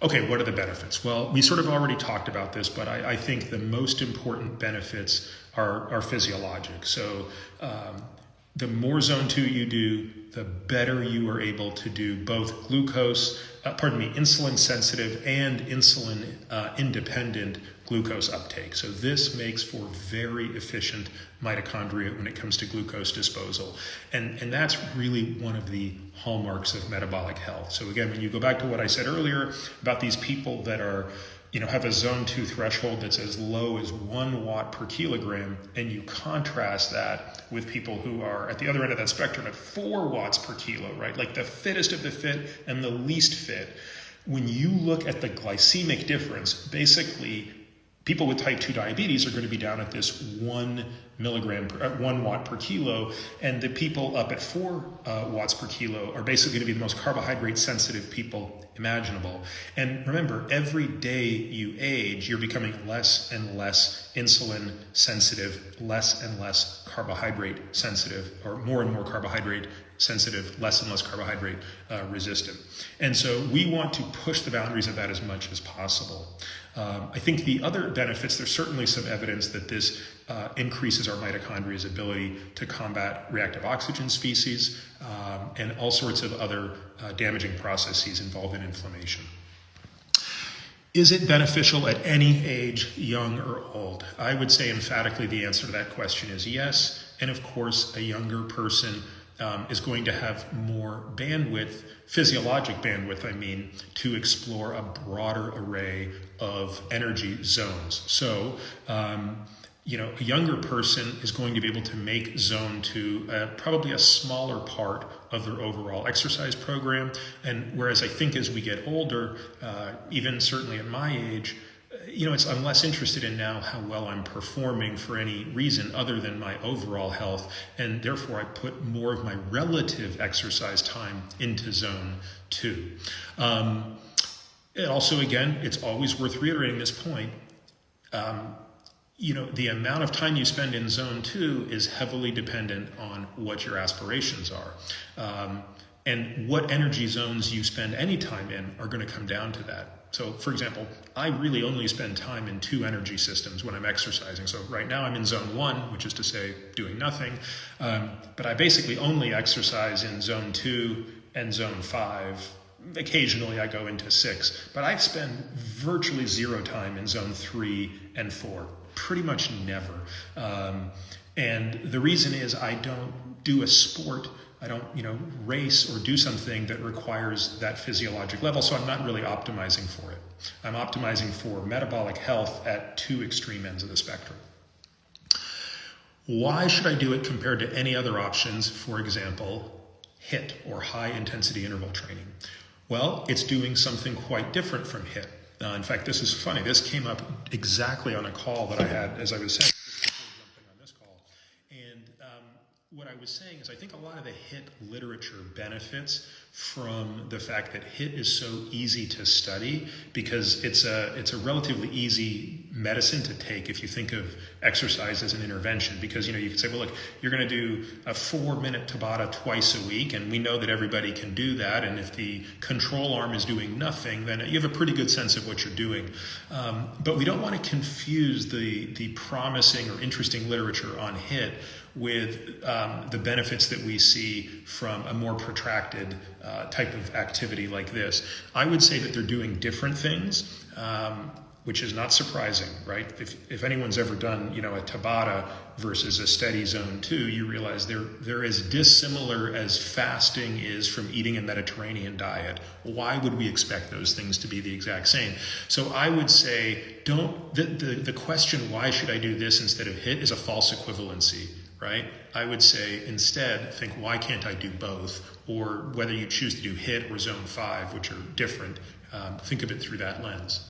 Okay, what are the benefits? Well, we sort of already talked about this, but I think the most important benefits are physiologic. So the more zone 2 you do, the better you are able to do both insulin sensitive and insulin independent glucose uptake. So this makes for very efficient mitochondria when it comes to glucose disposal. And that's really one of the hallmarks of metabolic health. So again, when you go back to what I said earlier about these people that are have a zone 2 threshold that's as low as 1 watt per kilogram, and you contrast that with people who are at the other end of that spectrum at 4 watts per kilo, right? Like the fittest of the fit and the least fit. When you look at the glycemic difference, basically people with type 2 diabetes are going to be down at this 1 watt per kilo, and the people up at 4 watts per kilo are basically going to be the most carbohydrate sensitive people imaginable. And remember, every day you age, you're becoming less and less insulin sensitive, less and less carbohydrate sensitive, or more and more carbohydrate sensitive, less and less carbohydrate resistant. And so we want to push the boundaries of that as much as possible. I think the other benefits, there's certainly some evidence that this increases our mitochondria's ability to combat reactive oxygen species and all sorts of other damaging processes involved in inflammation. Is it beneficial at any age, young or old? I would say emphatically the answer to that question is yes. And of course, a younger person is going to have more bandwidth, physiologic bandwidth, to explore a broader array of energy zones. So, a younger person is going to be able to make zone 2 probably a smaller part of their overall exercise program. And whereas I think as we get older, even certainly at my age, I'm less interested in now how well I'm performing for any reason other than my overall health, and therefore I put more of my relative exercise time into zone 2. Also, again, it's always worth reiterating this point. The amount of time you spend in zone 2 is heavily dependent on what your aspirations are. And what energy zones you spend any time in are going to come down to that. So, for example, I really only spend time in 2 energy systems when I'm exercising. So right now I'm in zone 1, which is to say doing nothing. But I basically only exercise in zone 2 and zone 5. Occasionally I go into 6. But I spend virtually 0 time in zone 3 and 4. Pretty much never. And the reason is I don't do a sport. I don't, race or do something that requires that physiologic level, so I'm not really optimizing for it. I'm optimizing for metabolic health at 2 extreme ends of the spectrum. Why should I do it compared to any other options, for example, HIIT, or high intensity interval training? Well, it's doing something quite different from HIIT. In fact, this is funny. This came up exactly on a call that I had, as I was saying, on this call. And what I was saying is I think a lot of the HIIT literature benefits from the fact that HIIT is so easy to study because it's a relatively easy medicine to take if you think of exercise as an intervention, because you could say, well, look, you're going to do a 4-minute Tabata twice a week, and we know that everybody can do that, and if the control arm is doing nothing, then you have a pretty good sense of what you're doing. But we don't want to confuse the promising or interesting literature on HIIT with the benefits that we see from a more protracted type of activity like this. I would say that they're doing different things, which is not surprising, right? If anyone's ever done, a Tabata versus a steady zone 2, you realize they're as dissimilar as fasting is from eating a Mediterranean diet. Why would we expect those things to be the exact same? So I would say the question, why should I do this instead of HIIT, is a false equivalency, right? I would say instead think, why can't I do both? Or whether you choose to do HIIT or zone 5, which are different, think of it through that lens.